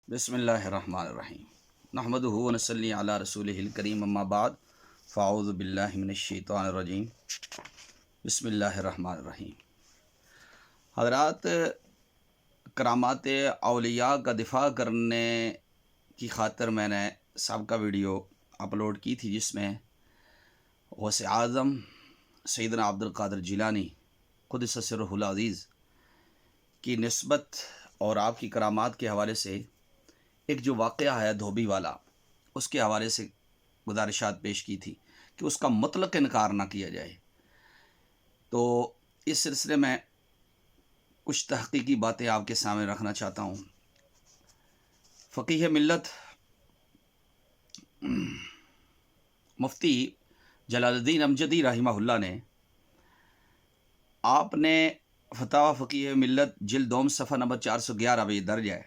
بسم اللہ الرحمن الرحیم نحمدہ و نصلی علی رسولہ الکریم اما بعد فاعوذ باللہ من الشیطان الرجیم بسم اللہ الرحمن الرحیم۔ حضرات، کرامات اولیاء کا دفاع کرنے کی خاطر میں نے سابقہ ویڈیو اپلوڈ کی تھی جس میں غوث اعظم سیدنا عبد القادر جیلانی قدس سرہ العزیز کی نسبت اور آپ کی کرامات کے حوالے سے ایک جو واقعہ ہے دھوبی والا، اس کے حوالے سے گزارشات پیش کی تھی کہ اس کا مطلق انکار نہ کیا جائے۔ تو اس سلسلے میں کچھ تحقیقی باتیں آپ کے سامنے رکھنا چاہتا ہوں۔ فقیہ ملت مفتی جلال الدین امجدی رحمہ اللہ نے آپ نے فتاوی فقیہ ملت جلد دوم صفحہ نمبر 411 میں یہ درج ہے۔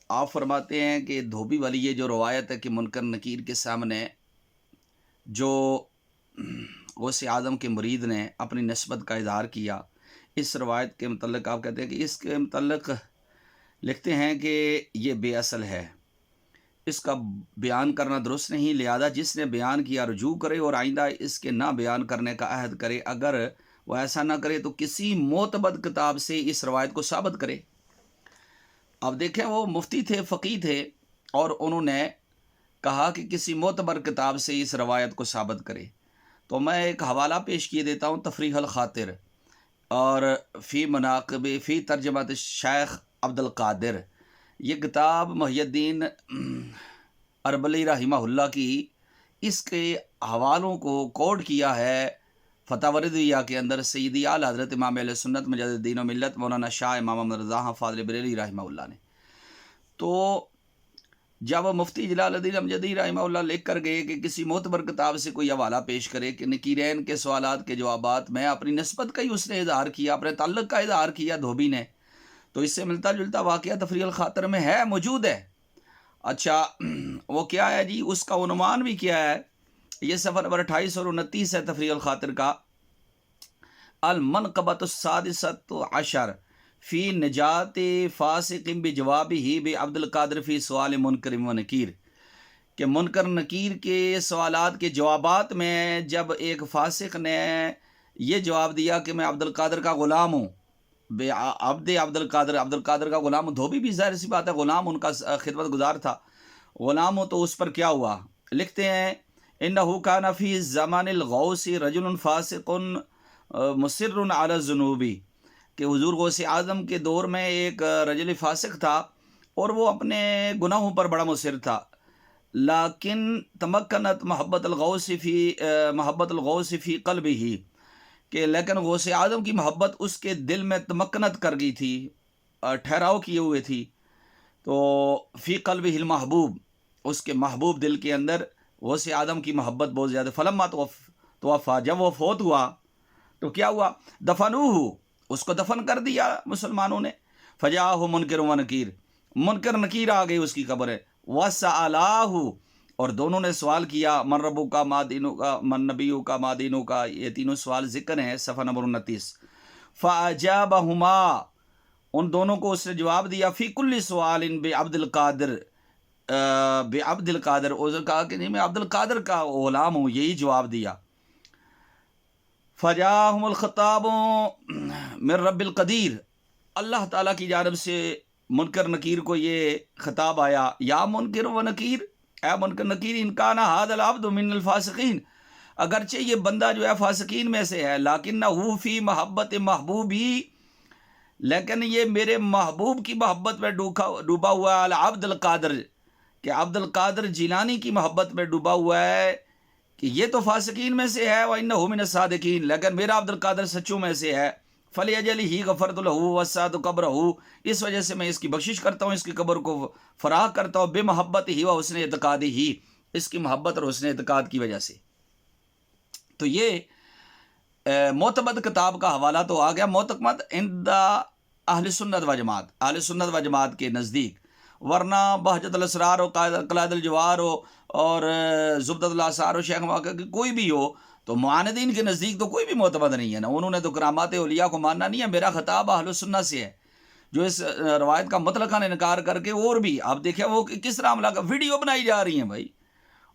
آپ فرماتے ہیں کہ دھوبی والی یہ جو روایت ہے کہ منکر نکیر کے سامنے جو غوث اعظم کے مرید نے اپنی نسبت کا اظہار کیا، اس روایت کے متعلق آپ کہتے ہیں کہ اس کے متعلق لکھتے ہیں کہ یہ بے اصل ہے، اس کا بیان کرنا درست نہیں، لہذا جس نے بیان کیا رجوع کرے اور آئندہ اس کے نہ بیان کرنے کا عہد کرے۔ اگر وہ ایسا نہ کرے تو کسی معتبر کتاب سے اس روایت کو ثابت کرے۔ اب دیکھیں، وہ مفتی تھے، فقیہ تھے، اور انہوں نے کہا کہ کسی معتبر کتاب سے اس روایت کو ثابت کرے۔ تو میں ایک حوالہ پیش کیے دیتا ہوں، تفریح الخاطر اور فی مناقب فی ترجمۃ شیخ عبد القادر، یہ کتاب محی الدین اربلی رحمہ اللہ کی، اس کے حوالوں کو کوٹ کیا ہے فتاوی رضویہ کے اندر سیدی اعلیٰ حضرت امام اہل سنت مجدد دین و ملت مولانا شاہ امام محمد رضا فاضل بریلوی رحمہ اللہ نے۔ تو جب مفتی جلال الدین امجدی رحمہ اللہ لکھ کر گئے کہ کسی معتبر کتاب سے کوئی حوالہ پیش کرے کہ نکیرین کے سوالات کے جوابات میں اپنی نسبت کا ہی اس نے اظہار کیا، اپنے تعلق کا اظہار کیا دھوبی نے، تو اس سے ملتا جلتا واقعہ تفریح الخاطر میں ہے، موجود ہے۔ اچھا، وہ کیا ہے جی؟ اس کا عنوان بھی کیا ہے؟ یہ صفحہ نمبر 2829 ہے تفریح الخاطر کا، المنقبۃ السادسۃ عشر فی نجات فاسق بجوابہ بعبد القادر فی سوال منکر و نکیر، کہ منکر نکیر کے سوالات کے جوابات میں جب ایک فاسق نے یہ جواب دیا کہ میں عبد القادر کا غلام ہوں، عبد القادر کا غلام ہوں، دھوبی بھی ظاہر سی بات ہے غلام، ان کا خدمت گزار تھا، غلام ہوں، تو اس پر کیا ہوا؟ لکھتے ہیں انہ کان فی زمان الغوث رجل فاسق مصر علی الذنوب، کہ حضور غوث اعظم کے دور میں ایک رجل فاسق تھا اور وہ اپنے گناہوں پر بڑا مصر تھا، لیکن تمکنت محبت الغوث فی قلبہ، کہ لیکن غوث اعظم کی محبت اس کے دل میں تمکنت کر گئی تھی، ٹھہراؤ کیے ہوئے تھی، تو فی قلبہ المحبوب، اس کے محبوب دل کے اندر غوث اعظم کی محبت بہت زیادہ۔ فلما توفی، جب وہ فوت ہوا تو کیا ہوا؟ دفنوہ، اس کو دفن کر دیا مسلمانوں نے۔ فجاءہ منکر و نکیر، منکر نکیر آ گئی اس کی قبر ہے۔ وسألاہ، اور دونوں نے سوال کیا، من ربک کا، ما دینک کا، من نبیک کا، ما دینک کا، یہ تینوں سوال ذکر ہیں صفحہ نمبر 29۔ فاجابہما، ان دونوں کو اس نے جواب دیا، فی کل سوال بعبد القادر، بعبد القادر، اس نے کہا کہ نہیں میں عبد القادر کا غلام ہوں، یہی جواب دیا۔ فجاءہم الخطاب من رب القدیر، اللہ تعالیٰ کی جانب سے منکر نکیر کو یہ خطاب آیا، یا منکر و نکیر، اے منکر نکیر، ان کان ھذا العبد من الفاسقین، اگرچہ یہ بندہ جو ہے فاسقین میں سے ہے، لیکنہ فی محبت محبوبی، لیکن یہ میرے محبوب کی محبت میں ڈوبا ہوا ہے، العبد القادر، کہ عبد القادر جیلانی کی محبت میں ڈوبا ہوا ہے، کہ یہ تو فاسقین میں سے ہے، وَإِنَّهُ مِنَ الصَّادِقِينَ، لیکن میرا عبد القادر سچوں میں سے ہے۔ فَلْيَجْعَلْهُ غَفَرْتُ لَهُ وَوَسَّعْتُ قَبْرَهُ، اس وجہ سے میں اس کی بخشش کرتا ہوں، اس کی قبر کو فراغ کرتا ہوں، بِمَحَبَّتِهِ وَحُسْنِ اعتقادِهِ، اس کی محبت اور حسن اعتقاد کی وجہ سے۔ تو یہ معتمد کتاب کا حوالہ تو آ گیا، معتمد عند اہل سنت و جماعت، اہل سنت و جماعت کے نزدیک، ورنہ بہجت الاسرار ہو، قلائد الجوار ہو، اور زبدۃ الاثار ہو، شیخ واقع کی کوئی بھی ہو، تو معاندین کے نزدیک تو کوئی بھی معتمد نہیں ہے نا، انہوں نے تو کرامات اولیاء کو ماننا نہیں ہے۔ میرا خطاب اہل سنت سے ہے، جو اس روایت کا مطلقاً انکار کر کے اور بھی آپ دیکھیں وہ کس طرح حملہ ویڈیو بنائی جا رہی ہیں بھائی،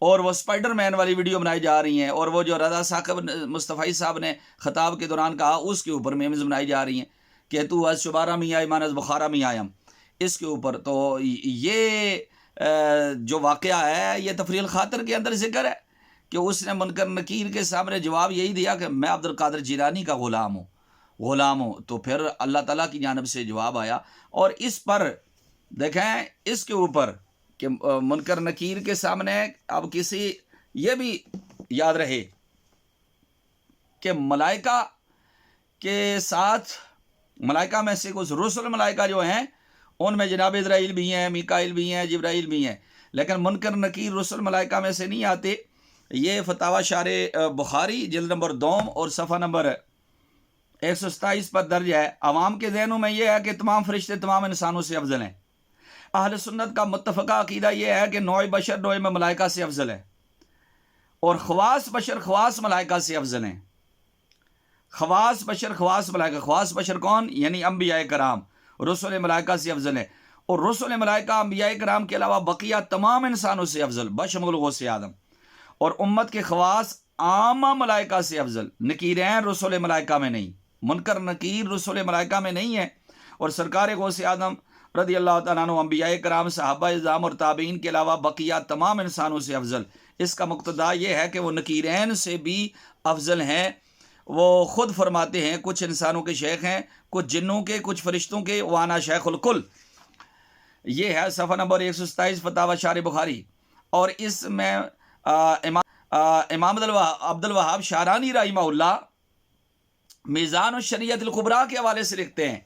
اور وہ اسپائڈر مین والی ویڈیو بنائی جا رہی ہیں، اور وہ جو رضا ثاقب مصطفی صاحب نے خطاب کے دوران کہا اس کے اوپر میمز بنائی جا رہی ہیں کہ تو از شبارہ میں آئی مانز بخارا میں آیم، اس کے اوپر تو یہ جو واقعہ ہے یہ تفریح الخاطر کے اندر ذکر ہے کہ اس نے منکر نکیر کے سامنے جواب یہی دیا کہ میں عبد القادر جیلانی کا غلام ہوں، تو پھر اللہ تعالیٰ کی جانب سے جواب آیا، اور اس پر دیکھیں اس کے اوپر کہ منکر نکیر کے سامنے اب کسی یہ بھی یاد رہے کہ ملائکہ کے ساتھ، ملائکہ میں سے کچھ رسل ملائکہ جو ہیں ان میں جناب اسرائیل بھی ہیں، میکائیل بھی ہیں، جبرائیل بھی ہیں، لیکن منکر نکیر رسل ملائکہ میں سے نہیں آتے۔ یہ فتاوی شارح بخاری جلد نمبر 2 اور صفحہ نمبر 127 پر درج ہے۔ عوام کے ذہنوں میں یہ ہے کہ تمام فرشتے تمام انسانوں سے افضل ہیں۔ اہل سنت کا متفقہ عقیدہ یہ ہے کہ نوع بشر نوع میں ملائکہ سے افضل ہے، اور خواص بشر خواص ملائکہ سے افضل ہیں۔ خواص بشر خواص ملائکہ، خواص بشر کون؟ یعنی انبیاء کرام، رسول ملائکہ سے افضل ہیں، اور رسول ملائکہ انبیاء کرام کے علاوہ بقیہ تمام انسانوں سے افضل بشمول غوث آدم، اور امت کے خواص عامہ ملائکہ سے افضل، نکیرین رسول ملائکہ میں نہیں، منکر نکیر رسول ملائکہ میں نہیں ہے، اور سرکار غوث آدم رضی اللہ تعالیٰ عنہ انبیاء کرام صحابہ اعظام اور تابعین کے علاوہ بقیہ تمام انسانوں سے افضل۔ اس کا مقتضا یہ ہے کہ وہ نکیرین سے بھی افضل ہیں۔ وہ خود فرماتے ہیں کچھ انسانوں کے شیخ ہیں، کچھ جنوں کے، کچھ فرشتوں کے، وانا شیخ الکل۔ یہ ہے صفحہ نمبر 127 فتاوی شارح بخاری، اور اس میں امام عبد الوہاب شعرانی رحمہ اللہ میزان الشریعت الکبریٰ کے حوالے سے لکھتے ہیں،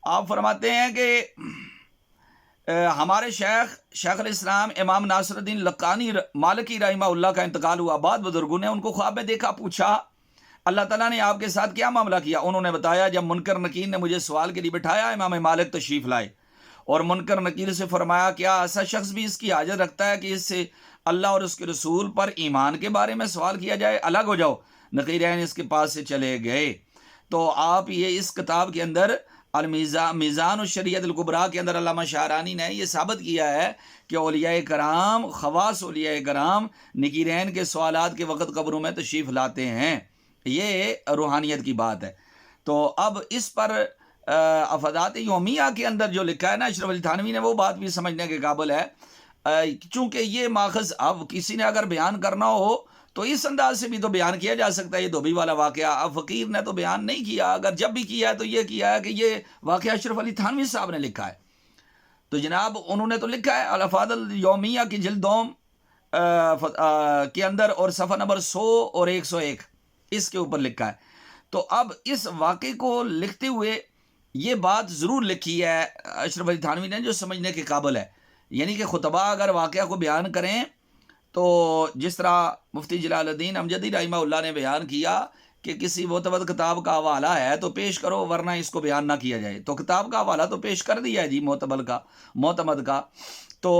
آپ فرماتے ہیں کہ ہمارے شیخ الاسلام امام ناصر الدین لقانی مالکی رحمہ اللہ کا انتقال ہوا، بعد بزرگوں نے ان کو خواب میں دیکھا، پوچھا اللہ تعالیٰ نے آپ کے ساتھ کیا معاملہ کیا؟ انہوں نے بتایا جب منکر نکیر نے مجھے سوال کے لیے بٹھایا، امام مالک تشریف لائے اور منکر نکیر سے فرمایا کیا ایسا شخص بھی اس کی حاجت رکھتا ہے کہ اس سے اللہ اور اس کے رسول پر ایمان کے بارے میں سوال کیا جائے؟ الگ ہو جاؤ۔ نقیرین اس کے پاس سے چلے گئے۔ تو آپ یہ اس کتاب کے اندر میزان الشریعت الکبریٰ کے اندر علامہ شعرانی نے یہ ثابت کیا ہے کہ اولیاء کرام، خواص اولیاء کرام نکیرین کے سوالات کے وقت قبروں میں تشریف لاتے ہیں، یہ روحانیت کی بات ہے۔ تو اب اس پر افادات یومیہ کے اندر جو لکھا ہے نا اشرف علی تھانوی نے، وہ بات بھی سمجھنے کے قابل ہے، چونکہ یہ ماخذ اب کسی نے اگر بیان کرنا ہو تو اس انداز سے بھی تو بیان کیا جا سکتا ہے۔ یہ دھوبی والا واقعہ اب فقیر نے تو بیان نہیں کیا، اگر جب بھی کیا ہے تو یہ کیا ہے کہ یہ واقعہ اشرف علی تھانوی صاحب نے لکھا ہے، تو جناب انہوں نے تو لکھا ہے الافاد الیومیہ کی جلد 2 کے اندر اور صفحہ نمبر 100 اور 101 اس کے اوپر لکھا ہے۔ تو اب اس واقعے کو لکھتے ہوئے یہ بات ضرور لکھی ہے اشرف علی تھانوی نے جو سمجھنے کے قابل ہے، یعنی کہ خطبہ اگر واقعہ کو بیان کریں تو جس طرح مفتی جلال الدین امجدی رحمہ اللہ نے بیان کیا کہ کسی معتمد کتاب کا حوالہ ہے تو پیش کرو ورنہ اس کو بیان نہ کیا جائے، تو کتاب کا حوالہ تو پیش کر دیا ہے جی معتمد کا، تو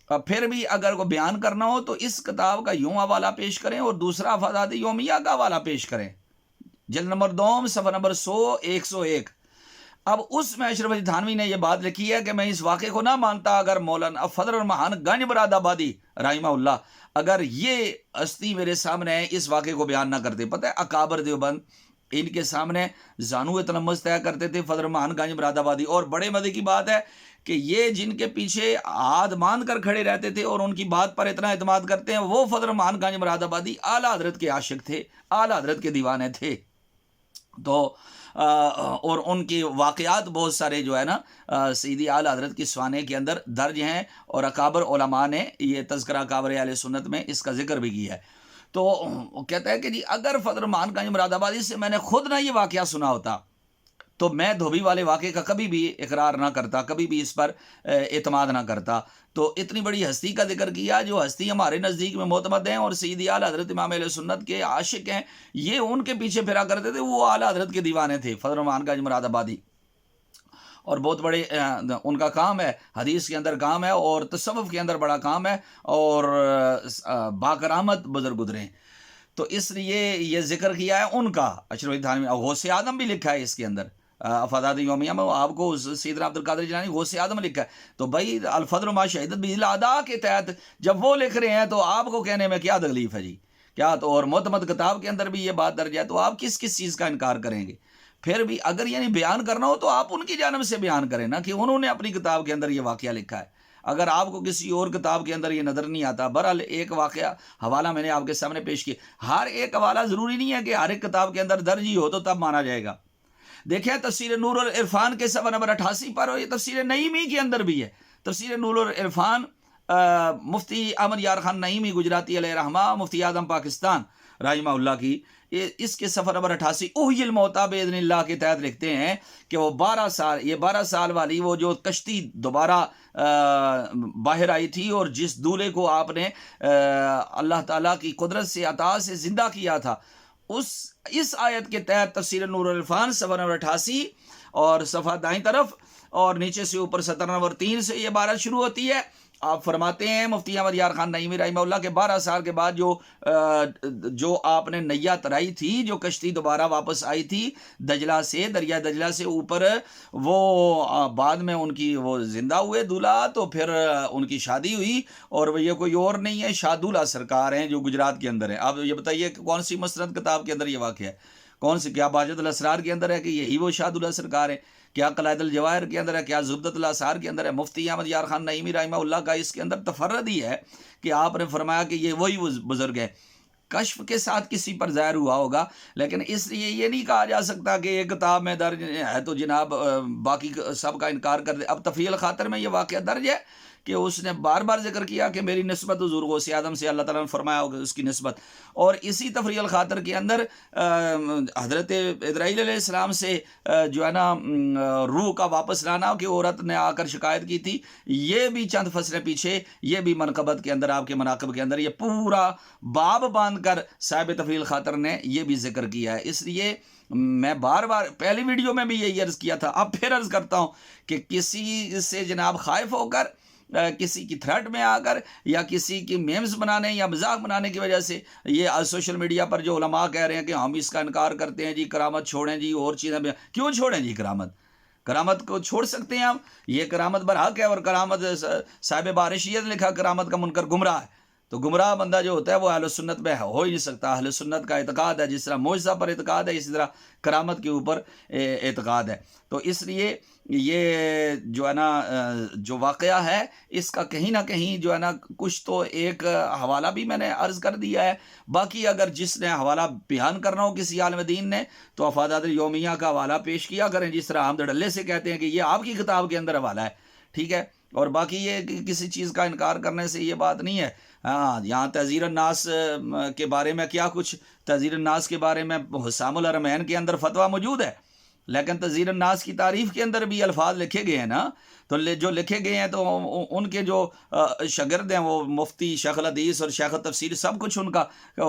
پھر بھی اگر کو بیان کرنا ہو تو اس کتاب کا یوں حوالہ پیش کریں اور دوسرا افادات یومیہ کا حوالہ پیش کریں، جلد نمبر 2 صفحہ نمبر 100 101۔ اب اس میں اشرف علی تھانوی نے یہ بات لکھی ہے کہ میں اس واقعے کو نہ مانتا اگر مولانا فضل الرحمان گنج مراد آبادی رحمہ اللہ اگر یہ ہستی میرے سامنے اس واقعے کو بیان نہ کرتے۔ پتہ ہے اکابر دیوبند ان کے سامنے زانو تلمذ طے کرتے تھے فضل الرحمان گنج مراد آبادی، اور بڑے مزے کی بات ہے کہ یہ جن کے پیچھے ہاتھ باندھ کر کھڑے رہتے تھے اور ان کی بات پر اتنا اعتماد کرتے ہیں، وہ فضل الرحمان گنج مراد آبادی اعلیٰ حضرت کے عاشق تھے، اعلیٰ حضرت کے دیوانے تھے۔ تو اور ان کے واقعات بہت سارے جو ہے نا سیدی اعلیٰ حضرت کی سوانے کے اندر درج ہیں، اور اکابر علماء نے یہ تذکرہ اکابر اہل سنت میں اس کا ذکر بھی کیا ہے۔ تو کہتا ہے کہ جی اگر فضل الرحمان گنج مراد آبادی سے میں نے خود نہ یہ واقعہ سنا ہوتا تو میں دھوبی والے واقعے کا کبھی بھی اقرار نہ کرتا، کبھی بھی اس پر اعتماد نہ کرتا۔ تو اتنی بڑی ہستی کا ذکر کیا جو ہستی ہمارے نزدیک میں معتمد ہیں اور سیدی اعلیٰ حضرت امام اہل سنت کے عاشق ہیں، یہ ان کے پیچھے پھرا کرتے تھے، وہ اعلیٰ حضرت کے دیوانے تھے فضل الرحمان گنج مراد آبادی، اور بہت بڑے ان کا کام ہے، حدیث کے اندر کام ہے اور تصوف کے اندر بڑا کام ہے، اور باکرامت بزرگ گزرے ہیں۔ تو اس لیے یہ ذکر کیا ہے ان کا اشرف علی تھانوی، غوث آدم بھی لکھا ہے اس کے اندر، افادات یومیہ میں آپ کو سیدنا عبد القادر جیلانی غوث اعظم لکھا ہے. تو بھائی الفضل ما شہدت به الاعداء کے تحت جب وہ لکھ رہے ہیں تو آپ کو کہنے میں کیا تکلیف ہے جی؟ کیا تو اور معتمد کتاب کے اندر بھی یہ بات درج ہے، تو آپ کس کس چیز کا انکار کریں گے؟ پھر بھی اگر یعنی بیان کرنا ہو تو آپ ان کی جانب سے بیان کریں نا، کہ انہوں نے اپنی کتاب کے اندر یہ واقعہ لکھا ہے. اگر آپ کو کسی اور کتاب کے اندر یہ نظر نہیں آتا، بہرحال ایک واقعہ حوالہ میں نے آپ کے سامنے پیش کیا. ہر ایک حوالہ ضروری نہیں ہے کہ ہر ایک کتاب کے اندر درج ہی ہو تو تب مانا جائے گا. دیکھیں تفسیر نور العرفان کے صفحہ نمبر 88 پر، اور یہ تفسیر نعیمی کے اندر بھی ہے. تفسیر نور العرفان مفتی احمد یار خان نعیمی گجراتی علیہ رحمہ، مفتی اعظم پاکستان رحمہ اللہ کی، اس کے صفحہ نمبر 88 احیی الموتیٰ باذن اللہ کے تحت لکھتے ہیں کہ وہ 12 سال والی وہ جو کشتی دوبارہ باہر آئی تھی، اور جس دولے کو آپ نے اللہ تعالیٰ کی قدرت سے عطا سے زندہ کیا تھا، اس آیت کے تحت تفسیر نور العرفان صفحہ نمبر 88 اور صفحہ دائیں طرف اور نیچے سے اوپر سطر نمبر 3 سے یہ عبارت شروع ہوتی ہے. آپ فرماتے ہیں مفتی احمد یار خان نعیمی رحمہ اللہ کے 12 سال کے بعد جو آپ نے نیا ترائی تھی، جو کشتی دوبارہ واپس آئی تھی دجلہ سے، دریا دجلہ سے اوپر، وہ بعد میں ان کی وہ زندہ ہوئے دولہا، تو پھر ان کی شادی ہوئی، اور یہ کوئی اور نہیں ہے، شاہ دولہا سرکار ہیں جو گجرات کے اندر ہے. آپ یہ بتائیے کہ کون سی مسند کتاب کے اندر یہ واقعہ ہے؟ کون سی؟ کیا باجت الاسرار کے اندر ہے کہ یہی وہ شاہ دولہا سرکار ہے؟ کیا قلائد الجواہر کے اندر ہے؟ کیا زبدۃ الآثار کے اندر ہے؟ مفتی احمد یار خان نعیمی رحمہ اللہ کا اس کے اندر تفرد ہی ہے کہ آپ نے فرمایا کہ یہ وہی بزرگ ہے. کشف کے ساتھ کسی پر ظاہر ہوا ہوگا، لیکن اس لیے یہ نہیں کہا جا سکتا کہ ایک کتاب میں درج ہے تو جناب باقی سب کا انکار کر دے. اب تفریح الخاطر میں یہ واقعہ درج ہے کہ اس نے بار بار ذکر کیا کہ میری نسبت حضور غوث اعظم سے اللہ تعالیٰ نے فرمایا ہوگا اس کی نسبت. اور اسی تفریح الخاطر کے اندر حضرت اسرائیل علیہ السلام سے جو ہے نا روح کا واپس لانا کہ عورت نے آ کر شکایت کی تھی، یہ بھی چند فصلیں پیچھے، یہ بھی منقبت کے اندر، آپ کے مناقب کے اندر یہ پورا باب باندھ کر صاحب تفریح الخاطر نے یہ بھی ذکر کیا ہے. اس لیے میں بار بار پہلی ویڈیو میں بھی یہی عرض کیا تھا، اب پھر عرض کرتا ہوں کہ کسی سے جناب خائف ہو کر، کسی کی تھریٹ میں آ کر، یا کسی کی میمز بنانے یا مذاق بنانے کی وجہ سے یہ سوشل میڈیا پر جو علماء کہہ رہے ہیں کہ ہم اس کا انکار کرتے ہیں جی، کرامت چھوڑیں جی، اور چیزیں بھی کیوں چھوڑیں جی؟ کرامت کو چھوڑ سکتے ہیں ہم؟ یہ کرامت برحق ہے، اور کرامت صاحب بارشیت لکھا کرامت کا منکر گمراہ ہے. تو گمراہ بندہ جو ہوتا ہے وہ اہل سنت میں ہو ہی نہیں سکتا. اہل سنت کا اعتقاد ہے، جس طرح معجزہ پر اعتقاد ہے اسی طرح کرامت کے اوپر اعتقاد ہے. تو اس لیے یہ جو ہے نا جو واقعہ ہے اس کا کہیں نہ کہیں جو ہے نا کچھ تو ایک حوالہ بھی میں نے عرض کر دیا ہے. باقی اگر جس نے حوالہ بیان کرنا ہو کسی عالم دین نے تو افادات یومیہ کا حوالہ پیش کیا کریں، جس طرح ہم ڈلے سے کہتے ہیں کہ یہ آپ کی کتاب کے اندر حوالہ ہے، ٹھیک ہے. اور باقی یہ کسی چیز کا انکار کرنے سے یہ بات نہیں ہے. ہاں، یہاں تحذیر الناس کے بارے میں کیا کچھ، تحذیر الناس کے بارے میں حسام الحرمین کے اندر فتویٰ موجود ہے، لیکن تحذیر الناس کی تعریف کے اندر بھی الفاظ لکھے گئے ہیں نا. تو جو لکھے گئے ہیں تو ان کے جو شاگرد ہیں وہ مفتی شیخ الحدیث اور شیخ التفسیر سب کچھ ان کا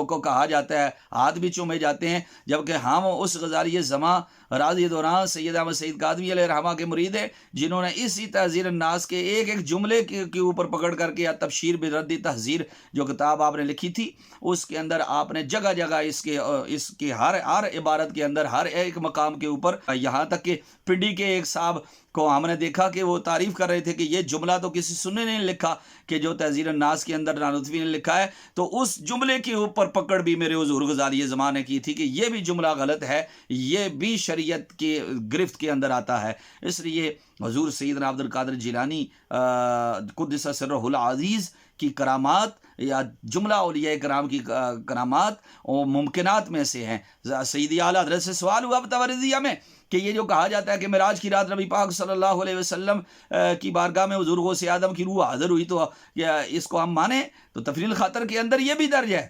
کو کہا جاتا ہے، ہاتھ بھی چومے جاتے ہیں، جبکہ ہم اس غزالی زماں راضی دوران سید احمد سعید کاظمی علیہ رحمہ کے مرید ہیں، جنہوں نے اسی تحذیر الناس کے ایک ایک جملے کے اوپر پکڑ کر کے تبشیر برد تحذیر جو کتاب آپ نے لکھی تھی، اس کے اندر آپ نے جگہ جگہ اس کے ہر عبارت کے اندر ہر ایک مقام کے اوپر، یہاں تک کہ پنڈی کے ایک صاحب کو ہم نے دیکھا کہ وہ تعریف کر رہے تھے کہ یہ جملہ تو کسی سننے نے لکھا کہ جو تحذیر الناس کے اندر نانوتوی نے لکھا ہے، تو اس جملے کے اوپر پکڑ بھی میرے حضور غزالی زماں نے کی تھی کہ یہ بھی جملہ غلط ہے، یہ بھی شریعت کی گرفت کے اندر آتا ہے. اس لیے حضور سیدنا عبد القادر جیلانی قدس سرہ العزیز کی کرامات یا جملہ اولیاء کرام کی کرامات اور ممکنات میں سے ہیں. سیدی اعلیٰ حضرت سے سوال ہوا تورزیہ میں کہ یہ جو کہا جاتا ہے کہ معراج کی رات نبی پاک صلی اللہ علیہ وسلم کی بارگاہ میں حضور غوث اعظم کی روح حاضر ہوئی، تو اس کو ہم مانیں؟ تو تفریح الخاطر کے اندر یہ بھی درج ہے،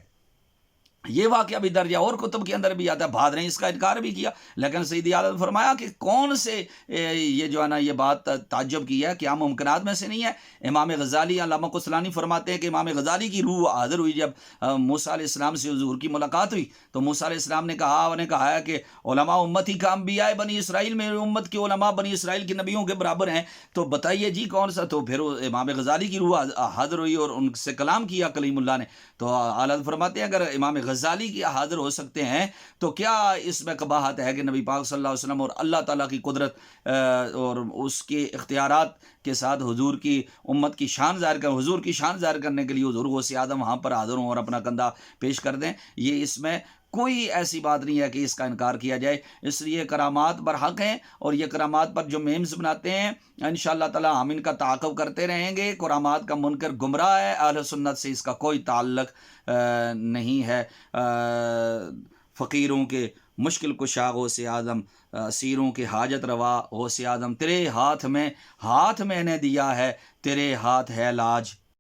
یہ واقعہ بھی درج ہے، اور کتب کے اندر بھی آتا ہے. بہادر نے اس کا انکار بھی کیا، لیکن سیدی اعلیٰ نے فرمایا کہ کون سے یہ جو ہے نا یہ بات تعجب کی ہے، کیا ممکنات میں سے نہیں ہے. امام غزالی علامہ قسطلانی فرماتے ہیں کہ امام غزالی کی روح حاضر ہوئی جب موسیٰ علیہ السلام سے حضور کی ملاقات ہوئی، تو موسیٰ علیہ السلام نے کہا ہے کہ علماء امتی کا انبیاء بنی اسرائیل، میرے امت کے علماء بنی اسرائیل کے نبیوں کے برابر ہیں، تو بتائیے جی کون سا. تو پھر امام غزالی کی روح حاضر ہوئی اور ان سے کلام کیا کلیم اللہ نے. تو اعلیٰ فرماتے ہیں اگر امام غزالی غزالی کی حاضر ہو سکتے ہیں، تو کیا اس میں قباحت ہے کہ نبی پاک صلی اللہ علیہ وسلم اور اللہ تعالیٰ کی قدرت اور اس کے اختیارات کے ساتھ حضور کی امت کی شان ظاہر کر حضور کی شان ظاہر کرنے کے لیے حضور غوث اعظم وہاں پر حاضر ہوں اور اپنا کندھا پیش کر دیں؟ یہ اس میں کوئی ایسی بات نہیں ہے کہ اس کا انکار کیا جائے۔ اس لیے کرامات برحق ہیں، اور یہ کرامات پر جو میمز بناتے ہیں انشاءاللہ تعالی ہم ان کا تعاقب کرتے رہیں گے۔ کرامات کا منکر گمراہ ہے، اہل سنت سے اس کا کوئی تعلق نہیں ہے۔ فقیروں کے مشکل کشا غوث اعظم، اسیروں کے حاجت روا غوث اعظم، تیرے ہاتھ میں نے دیا ہے، تیرے ہاتھ ہے لاج۔